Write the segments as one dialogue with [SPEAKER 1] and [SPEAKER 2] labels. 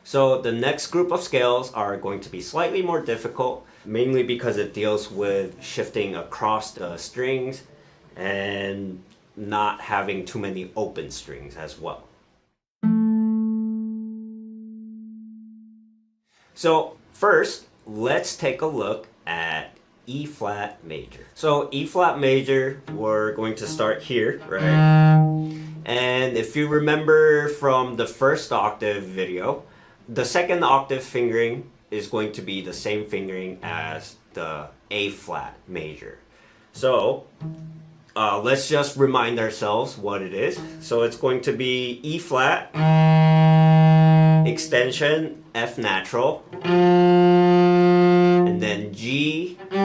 [SPEAKER 1] So the next group of scales are going to be slightly more difficult, mainly because it deals with shifting across the strings and not having too many open strings as well. So first, let's take a look at E flat major. So E flat major, we're going to start here, right? And if you remember from the first octave video, the second octave fingering is going to be the same fingering as the A flat major. So let's just remind ourselves what it is. So it's going to be E flat, extension, F natural, and then G, fourth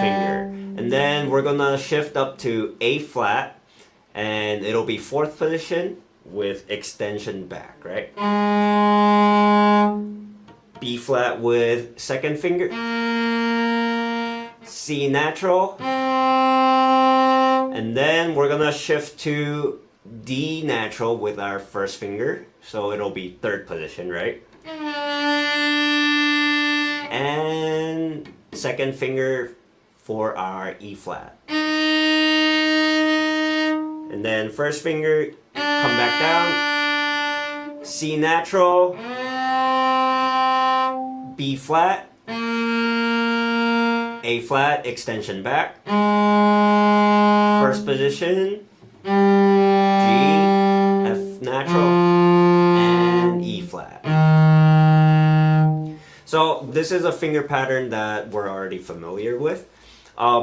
[SPEAKER 1] finger. And then we're gonna shift up to A flat, and it'll be fourth position with extension back, right? B flat with second finger, C natural, and then we're gonna shift to D natural with our first finger, so it'll be third position, right? And second finger for our E flat. And then first finger, come back down, C natural, B flat, A flat, extension back, first position, G, F natural, and E flat. So this is a finger pattern that we're already familiar with.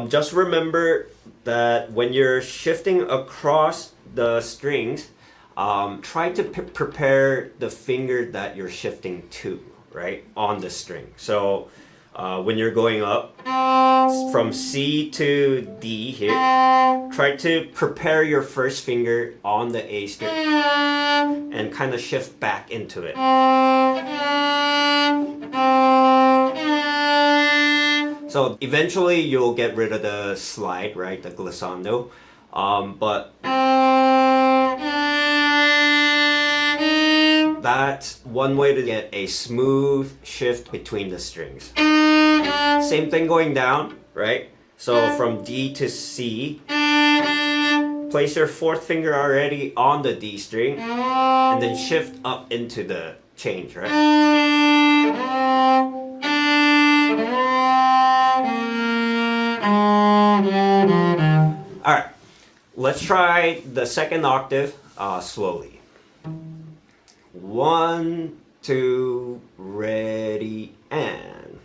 [SPEAKER 1] Just remember that when you're shifting across the strings, try to prepare the finger that you're shifting to, right, on the string. So when you're going up from C to D here, try to prepare your first finger on the A string and kind of shift back into it. So eventually you'll get rid of the slide, right, the glissando, but that's one way to get a smooth shift between the strings. Same thing going down, right? So from D to C, place your fourth finger already on the D string, and then shift up into the change, right? Alright, let's try the second octave slowly. 1, 2, ready, and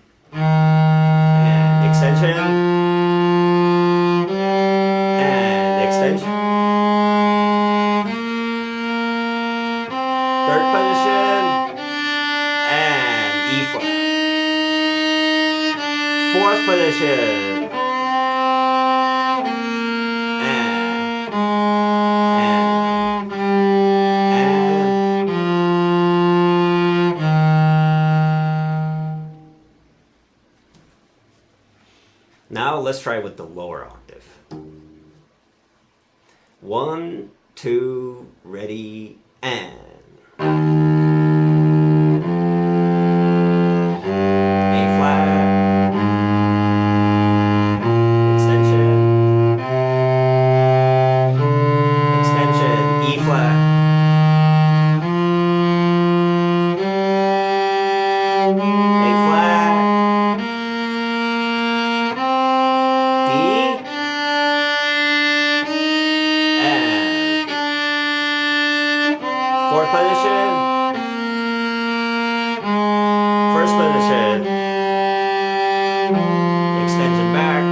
[SPEAKER 1] extension, and extension, third position, and E flat, fourth position, Now let's try with the lower octave. 1, 2, ready, and A flat, extension, E flat, A flat, D, and fourth position, first position, extension back,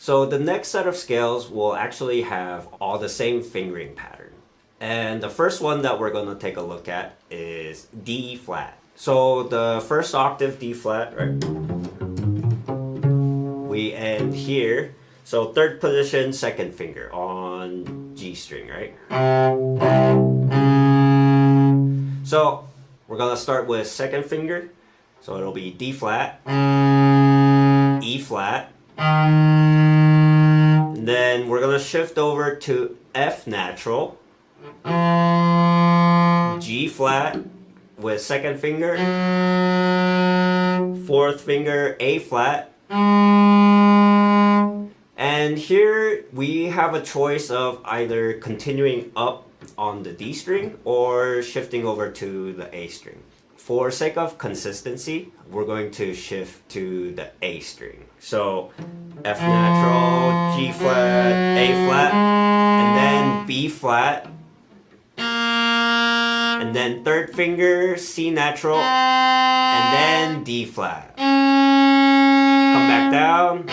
[SPEAKER 1] So the next set of scales will actually have all the same fingering pattern. And the first one that we're going to take a look at is D flat. So the first octave D flat, right? We end here. So third position, second finger on G string, right? So we're gonna start with second finger. So it'll be D flat, E flat, and then we're gonna shift over to F natural, G flat with second finger, fourth finger A flat, and here we have a choice of either continuing up on the D string or shifting over to the A string. For sake of consistency, we're going to shift to the A string. So F natural, G flat, A flat, and then B flat, and then third finger, C natural, and then D flat. Come back down.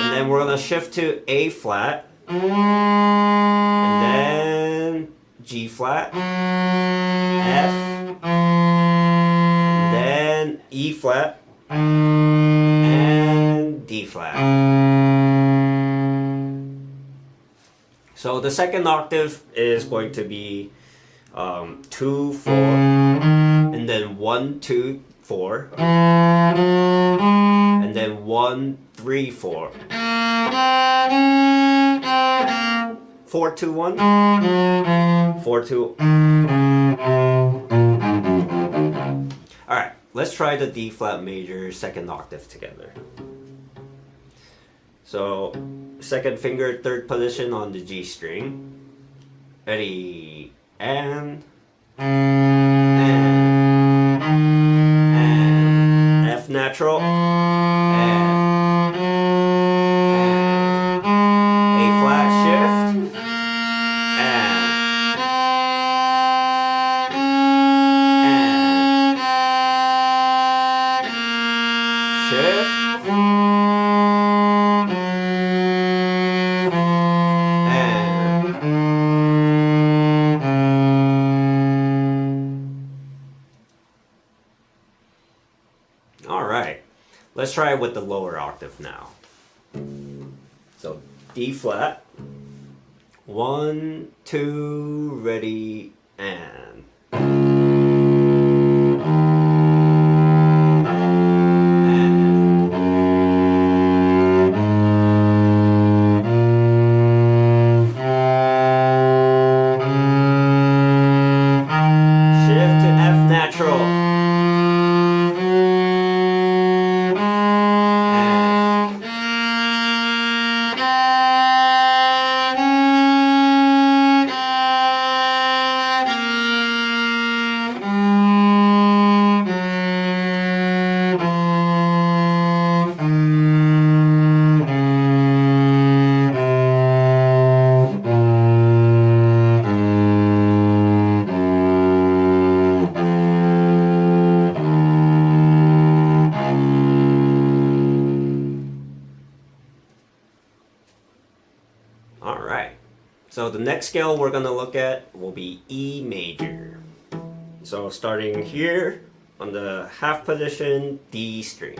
[SPEAKER 1] And then we're gonna shift to A flat, and then G flat, F, and then E flat, and D flat. So the second octave is going to be 2, 4, and then 1, 2, 4, and then 1, 3, 4. 4, 2, 1, 4, 2. Alright, let's try the D flat major second octave together. So, second finger, third position on the G string. Ready, and F natural, and A flat shift, and shift, Alright, let's try it with the lower octave now. So D flat, 1, 2, ready, and shift to F natural. Alright, so the next scale we're going to look at will be E major. So starting here on the half position, D string.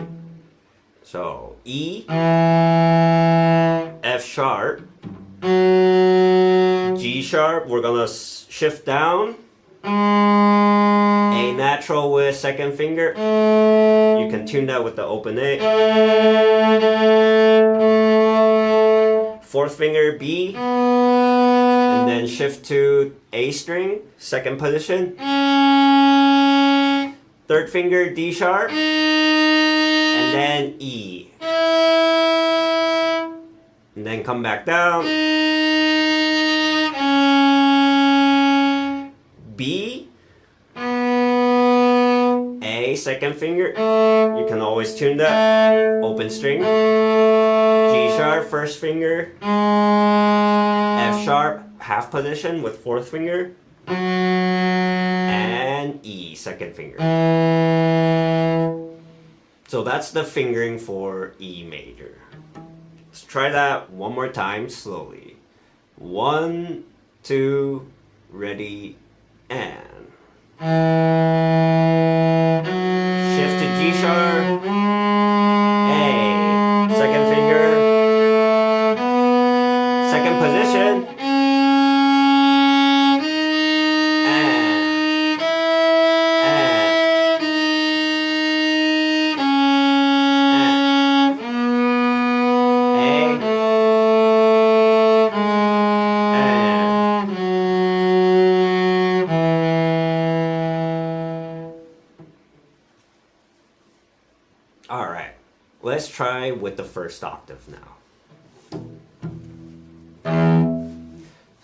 [SPEAKER 1] So E, F sharp, G sharp, we're going to shift down, A natural with second finger. You can tune that with the open A. Fourth finger B, and then shift to A string, second position. Third finger D sharp, and then E. And then come back down. B, A, second finger. You can always tune that. Open string. G sharp, first finger. F sharp, half position with fourth finger. And E, second finger. So that's the fingering for E major. Let's try that one more time slowly. 1, 2, ready, and shift to G sharp, A, position. All right, let's try with the first octave now.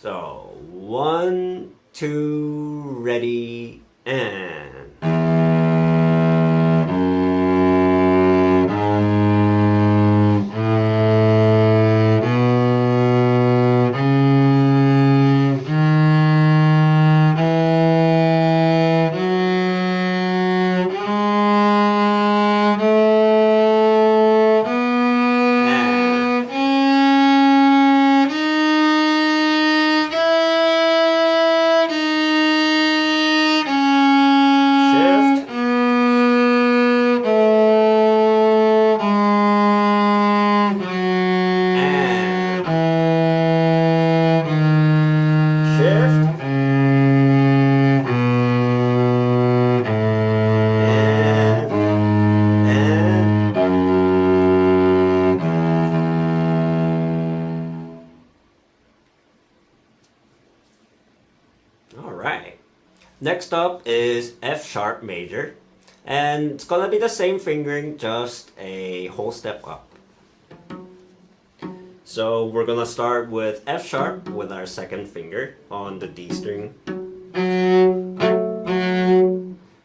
[SPEAKER 1] So 1, 2, ready, and. Alright, next up is F sharp major, and it's gonna be the same fingering, just a whole step up. So we're gonna start with F sharp with our second finger on the D string.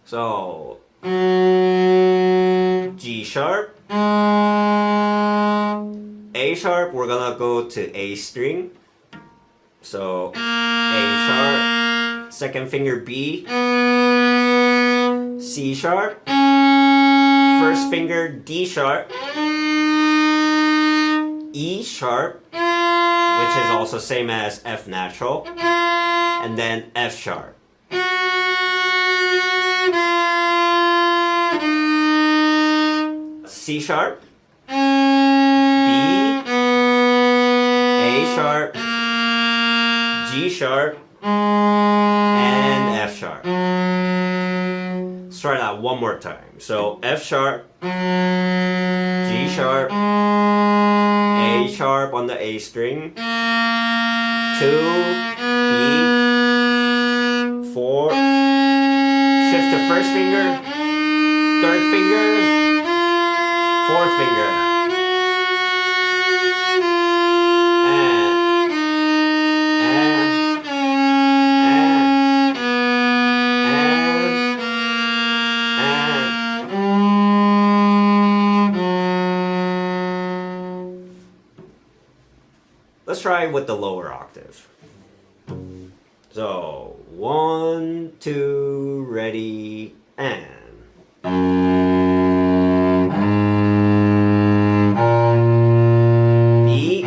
[SPEAKER 1] So G sharp, A sharp, we're gonna go to A string. So A sharp, second finger B, C sharp, first finger D sharp, E sharp, which is also same as F natural, and then F sharp. C sharp, B, A sharp, G sharp, and F sharp. Let's try that one more time. So F sharp, G sharp, A sharp on the A string, 2, B, 4, shift to first finger, third finger, fourth finger. Let's try with the lower octave. So 1, 2, ready, and. B, C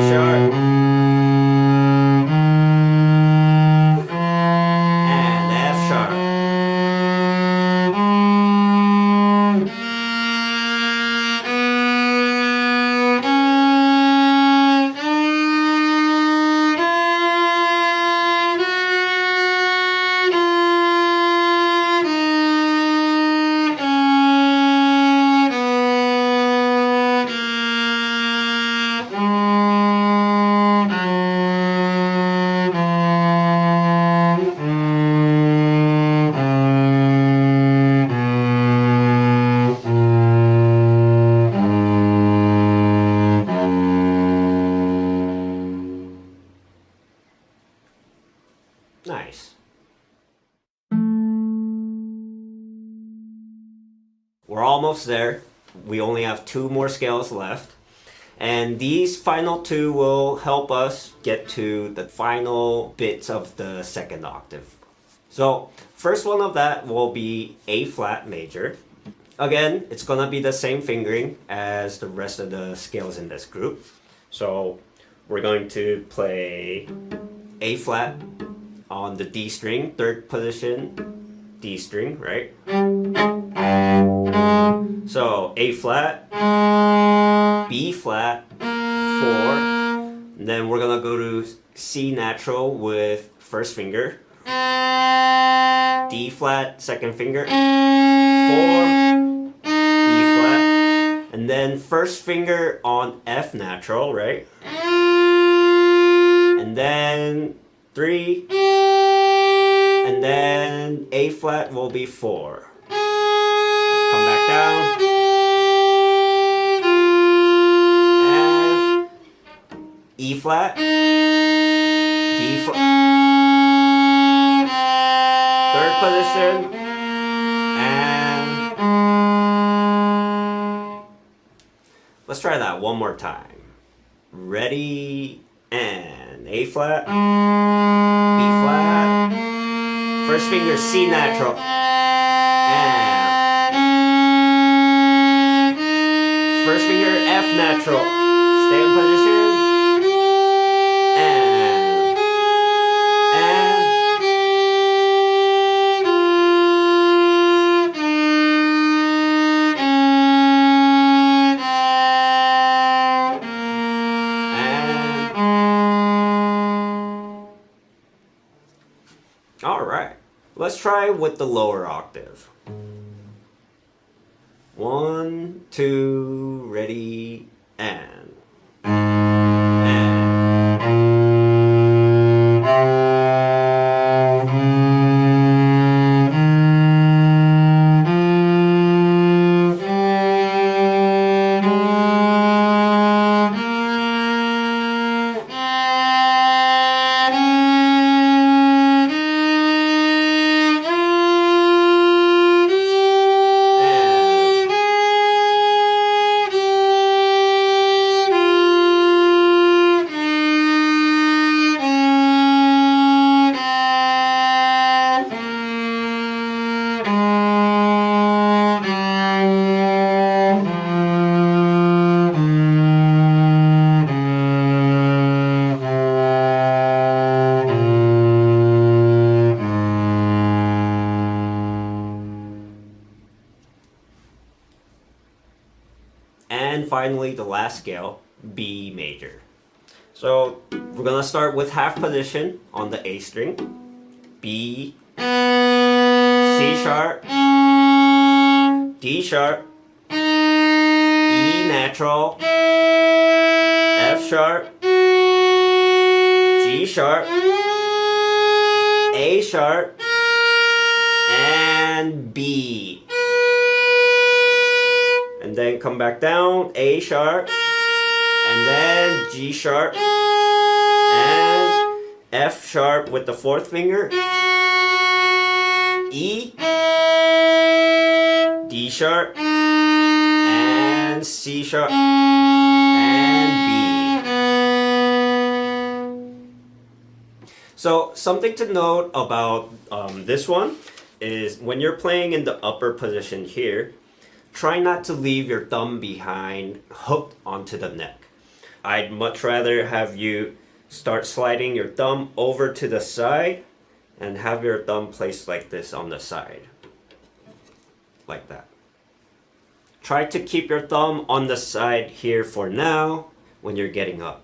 [SPEAKER 1] sharp, and F sharp. Nice. We're almost there. We only have 2 more scales left. And these final 2 will help us get to the final bits of the second octave. So, first one of that will be A flat major. Again, it's gonna be the same fingering as the rest of the scales in this group. So, we're going to play A flat on the D string, third position, D string, right? So A flat, B flat, 4, And then we're gonna go to C natural with first finger, D flat, second finger, 4, E flat, and then first finger on F natural, right? And then 3, and then A flat will be 4. Come back down. And E flat, D flat, third position, and let's try that one more time. Ready, and A flat, B flat, first finger C natural, and first finger F natural, stay in position, alright, let's try with the lower octave. 1, 2, ready, and. And finally, the last scale, B major. So we're gonna start with half position on the A string, B, C sharp, D sharp, E natural, F sharp, G sharp, A sharp, and B. And then come back down, A sharp, and then G sharp, and F sharp with the fourth finger, E, D sharp, and C sharp, and B. So something to note about this one is when you're playing in the upper position here, try not to leave your thumb behind hooked onto the neck. I'd much rather have you start sliding your thumb over to the side and have your thumb placed like this on the side. Like that. Try to keep your thumb on the side here for now when you're getting up.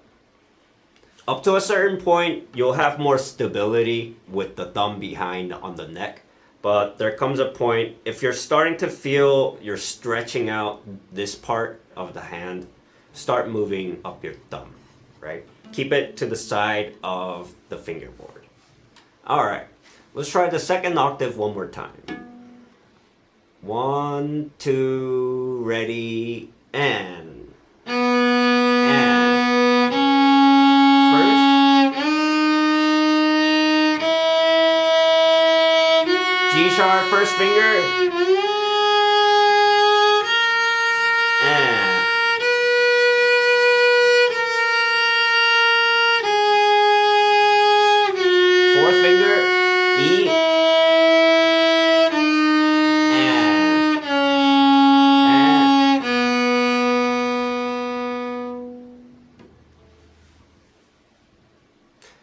[SPEAKER 1] Up to a certain point, you'll have more stability with the thumb behind on the neck. But there comes a point, if you're starting to feel you're stretching out this part of the hand, start moving up your thumb, right? Keep it to the side of the fingerboard. All right, let's try the second octave one more time. 1, 2, ready, and. G sharp, first finger, and fourth finger, E, and.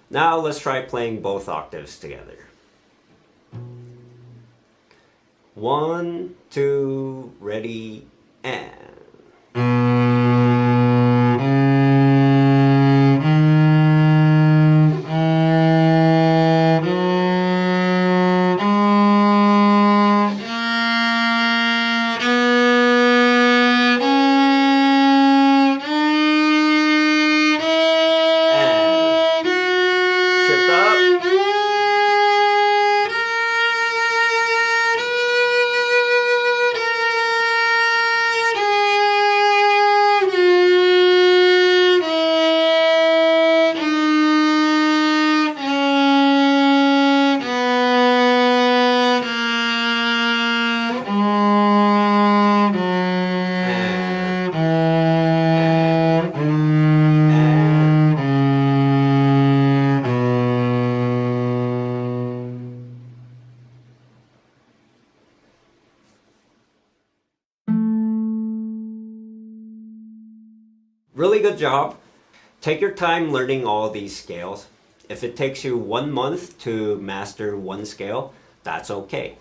[SPEAKER 1] Now let's try playing both octaves together. 1, 2, ready, and. really good job. Take your time learning all these scales. If it takes you 1 month to master one scale, that's okay.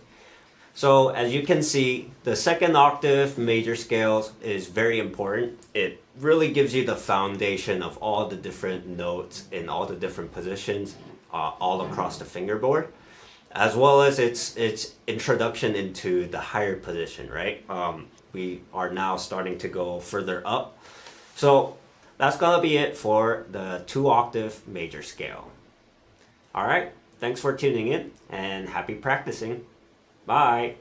[SPEAKER 1] So as you can see, the second octave major scales is very important. It really gives you the foundation of all the different notes in all the different positions all across the fingerboard, as well as its introduction into the higher position, right? We are now starting to go further up. So that's gonna be it for the 2-octave major scale. All right, thanks for tuning in and happy practicing. Bye.